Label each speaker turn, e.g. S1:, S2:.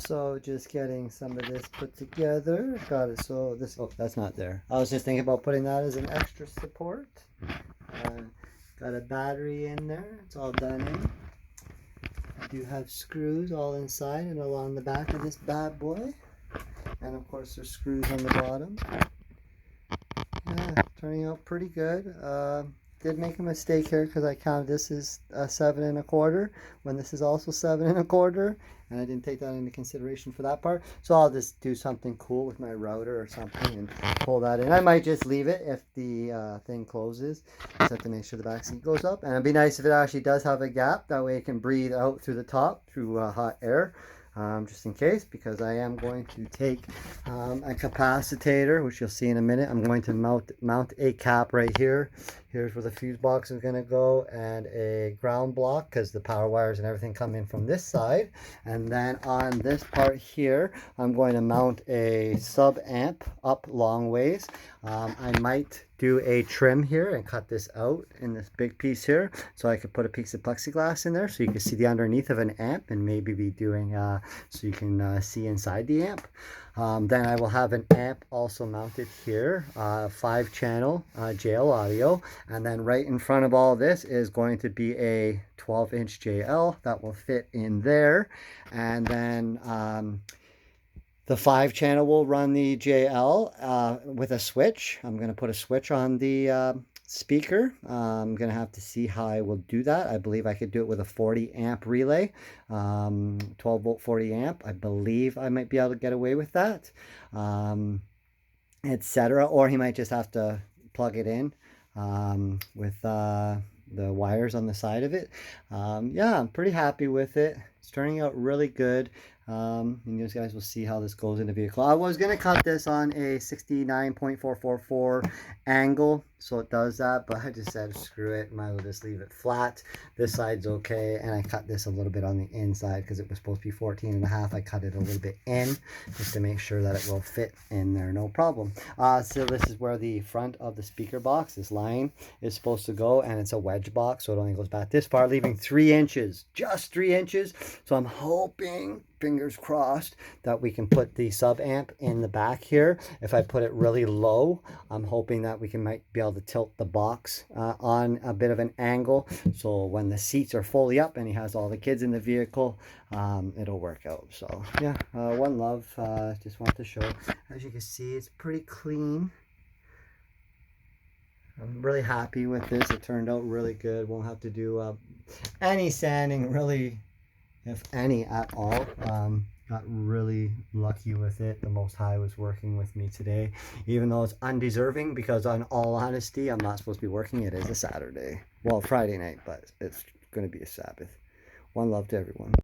S1: So just getting some of this put together. Got it. So this, oh, that's not there. I was just thinking about putting that as an extra support. Got a battery in there. It's all done in. I do have screws all inside and along the back of this bad boy. And of course there's screws on the bottom. Yeah, turning out pretty good. Did make a mistake here because I counted this as a 7 1/4 when this is also 7 1/4, and I didn't take that into consideration for that part. So I'll just do something cool with my router or something and pull that in. I might just leave it if the thing closes. Just have to make sure the back seat goes up, and it'd be nice if it actually does have a gap. That way it can breathe out through the top through hot air. Just in case, because I am going to take a capacitor, which you'll see in a minute. I'm going to mount a cap right here. Here's where the fuse box is going to go, and a ground block, because the power wires and everything come in from this side. And then on this part here, I'm going to mount a sub amp up long ways. I might do a trim here and cut this out in this big piece here, so I could put a piece of plexiglass in there so you can see the underneath of an amp, and maybe be doing so you can see inside the amp. Then I will have an amp also mounted here, 5-channel JL audio, and then right in front of all this is going to be a 12-inch JL that will fit in there. And then the 5-channel will run the JL with a switch. I'm going to put a switch on the speaker. I'm going to have to see how I will do that. I believe I could do it with a 40 amp relay, 12 volt 40 amp. I believe I might be able to get away with that, etc. Or he might just have to plug it in with the wires on the side of it. Yeah, I'm pretty happy with it. It's turning out really good. And you guys will see how this goes in the vehicle. I was going to cut this on a 69.444 angle, so it does that, but I just said screw it, might as well just leave it flat. This side's okay, and I cut this a little bit on the inside because it was supposed to be 14.5. I cut it a little bit in just to make sure that it will fit in there, no problem. So this is where the front of the speaker box, this line, is supposed to go, and it's a wedge box, so it only goes back this far, leaving 3 inches, just 3 inches. So I'm hoping, fingers crossed, that we can put the sub amp in the back here. If I put it really low, I'm hoping that we might be able to tilt the box on a bit of an angle, so when the seats are fully up and he has all the kids in the vehicle, it'll work out. So yeah, one love. Just want to show. As you can see, it's pretty clean. I'm really happy with this. It turned out really good. Won't have to do any sanding, really, if any at all. Got really lucky with it. The Most High was working with me today, even though it's undeserving, because on all honesty, I'm not supposed to be working. It is a Saturday. Well, Friday night, but it's going to be a Sabbath. One love to everyone.